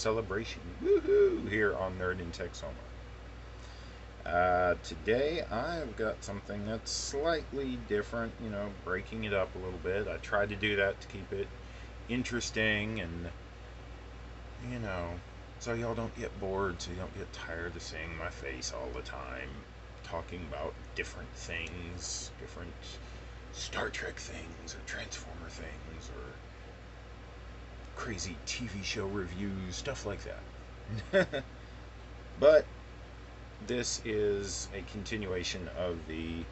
celebration. Woohoo! Here on Nerd in Texoma. Today I've got something that's slightly different, breaking it up a little bit. I tried to do that to keep it interesting and, you know, so y'all don't get bored, so you don't get tired of seeing my face all the time talking about different things, different Star Trek things, or Transformer things, or crazy TV show reviews, stuff like that. But this is a continuation of the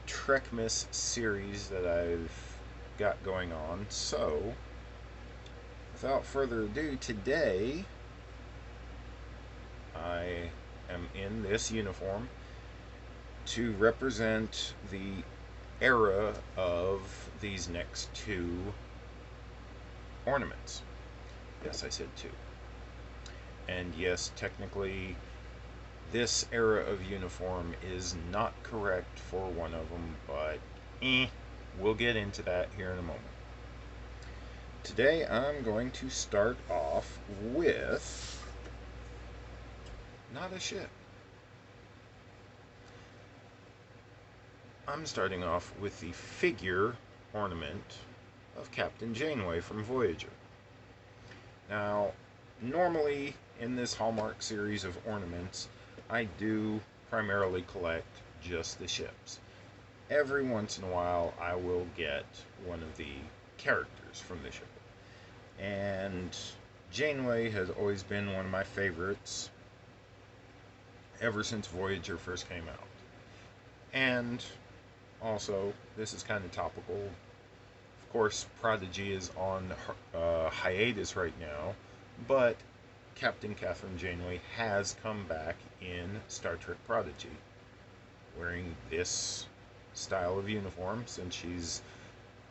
Trekmas series that I've got going on. So, without further ado, today I am in this uniform to represent the era of these next two ornaments. Yes, I said two. And yes, technically, this era of uniform is not correct for one of them, but we'll get into that here in a moment. Today I'm going to start off with not a ship. I'm starting off with the figure ornament of Captain Janeway from Voyager. Now, normally in this Hallmark series of ornaments, I do primarily collect just the ships. Every once in a while, I will get one of the characters from the ship. And Janeway has always been one of my favorites ever since Voyager first came out. And also, this is kind of topical. Of course, Prodigy is on hiatus right now, but Captain Catherine Janeway has come back in Star Trek Prodigy, wearing this style of uniform since she's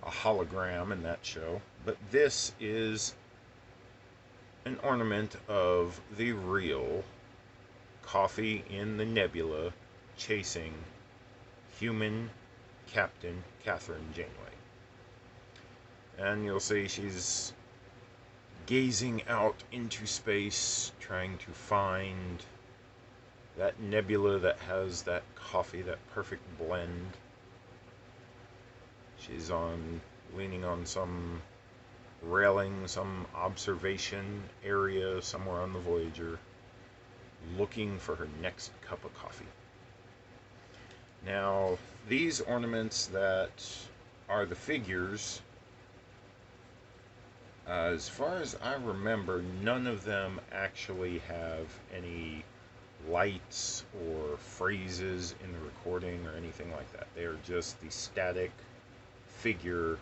a hologram in that show. But this is an ornament of the real Coffee in the Nebula chasing human Captain Catherine Janeway. And you'll see she's gazing out into space, trying to find that nebula that has that coffee, that perfect blend. She's leaning on some railing, some observation area somewhere on the Voyager, looking for her next cup of coffee. Now, these ornaments that are the figures, as far as I remember, none of them actually have any lights or phrases in the recording or anything like that. They are just the static figure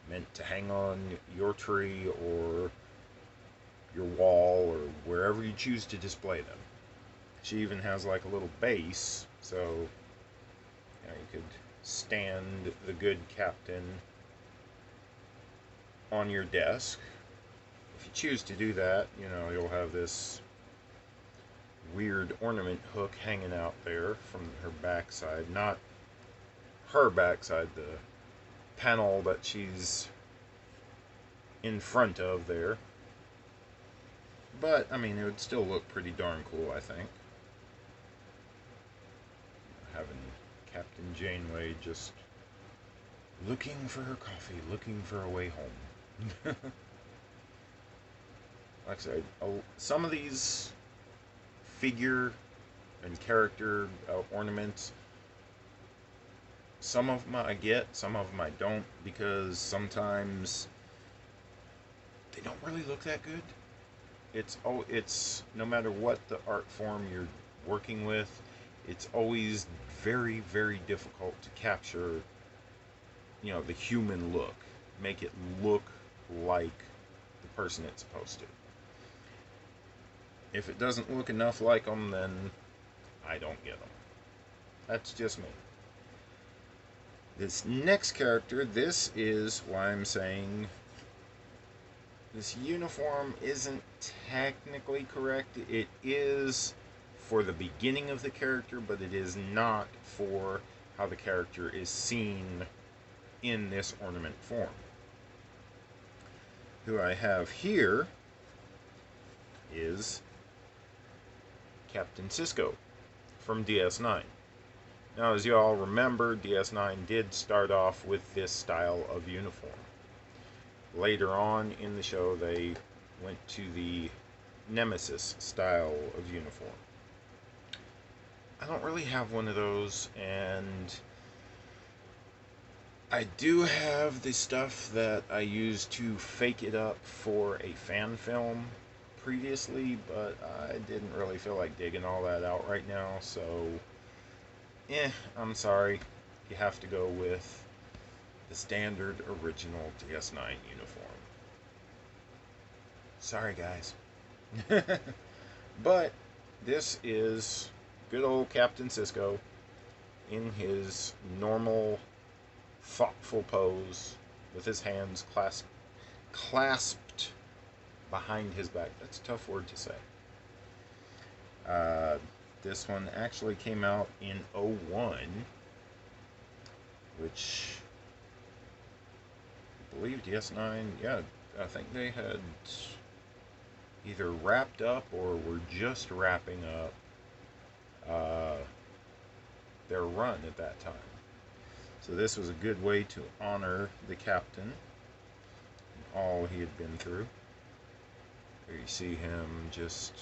meant to hang on your tree or your wall or wherever you choose to display them. She even has like a little base, so you could stand the good captain on your desk. If you choose to do that, you'll have this weird ornament hook hanging out there from her backside. Not her backside, the panel that she's in front of there. But, it would still look pretty darn cool, I think. Having Captain Janeway just looking for her coffee, looking for a way home. Like I said, some of these figure and character ornaments, some of them I get, some of them I don't, because sometimes they don't really look that good. It's no matter what the art form you're working with, it's always very, very difficult to capture, the human look. Make it look like the person it's supposed to. If it doesn't look enough like them, then I don't get them. That's just me. This next character, this is why I'm saying this uniform isn't technically correct. It is for the beginning of the character, but it is not for how the character is seen in this ornament form. Who I have here is Captain Sisko from DS9. Now, as you all remember, DS9 did start off with this style of uniform. Later on in the show, they went to the Nemesis style of uniform. I don't really have one of those, and I do have the stuff that I used to fake it up for a fan film previously, but I didn't really feel like digging all that out right now, so I'm sorry. You have to go with the standard original DS9 uniform. Sorry, guys. But this is good old Captain Sisko in his normal, thoughtful pose with his hands clasped behind his back. That's a tough word to say. This one actually came out in '01, which I believe DS9, yeah, I think they had either wrapped up or were just wrapping up their run at that time. So this was a good way to honor the captain and all he had been through. Here you see him just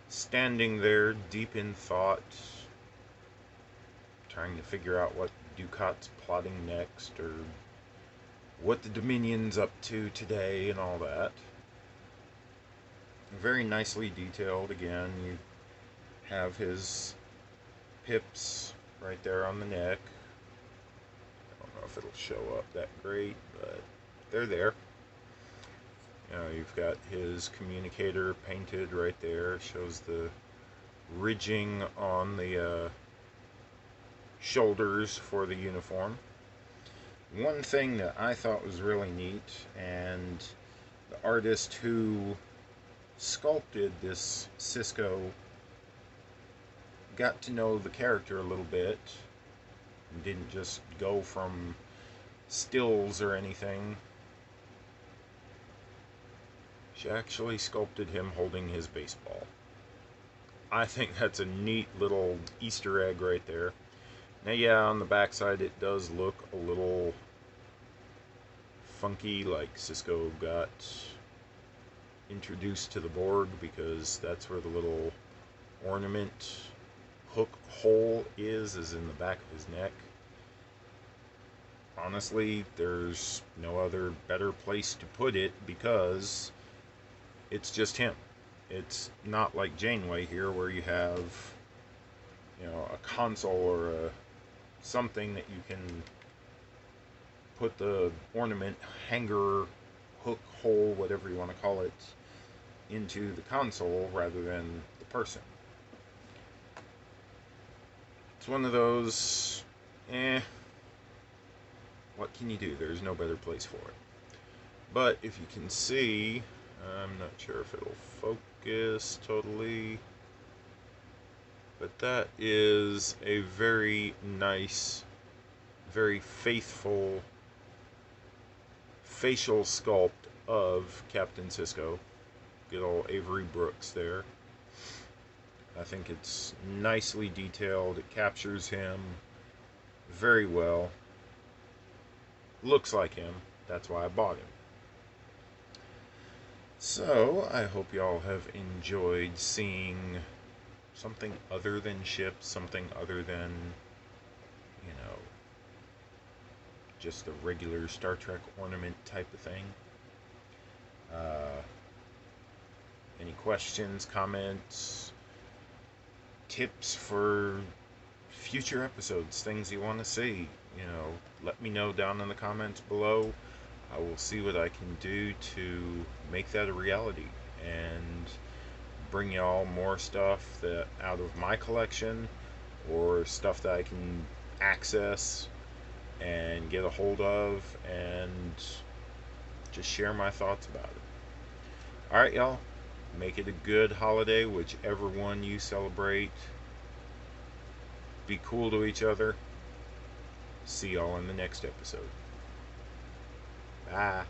standing there deep in thought, trying to figure out what Ducat's plotting next, or what the Dominion's up to today and all that. Very nicely detailed. Again, you have his pips right there on the neck. I don't know if it'll show up that great, but they're there. You know, you've got his communicator painted right there. Shows the ridging on the shoulders for the uniform. One thing that I thought was really neat, and the artist who sculpted this Sisko got to know the character a little bit and didn't just go from stills or anything. She actually sculpted him holding his baseball. I think that's a neat little Easter egg right there. Now, yeah, on the backside it does look a little funky, like Sisko got introduced to the Borg, because that's where the little ornament hook hole is in the back of his neck. Honestly, there's no other better place to put it, because it's just him. It's not like Janeway here, where you have, you know, a console or something that you can put the ornament, hanger, hook, hole, whatever you want to call it, into the console rather than the person. It's one of those, what can you do? There's no better place for it. But if you can see, I'm not sure if it'll focus totally, but that is a very nice, very faithful facial sculpt of Captain Sisko. Good old Avery Brooks there. I think it's nicely detailed. It captures him very well. Looks like him. That's why I bought him. So, I hope y'all have enjoyed seeing something other than ships, something other than, you know, just the regular Star Trek ornament type of thing. Any questions, comments, tips for future episodes, things you want to see, you know, let me know down in the comments below. I will see what I can do to make that a reality and bring y'all more stuff that out of my collection, or stuff that I can access and get a hold of, and just share my thoughts about it. Alright, y'all, make it a good holiday, whichever one you celebrate. Be cool to each other. See y'all in the next episode. Bye.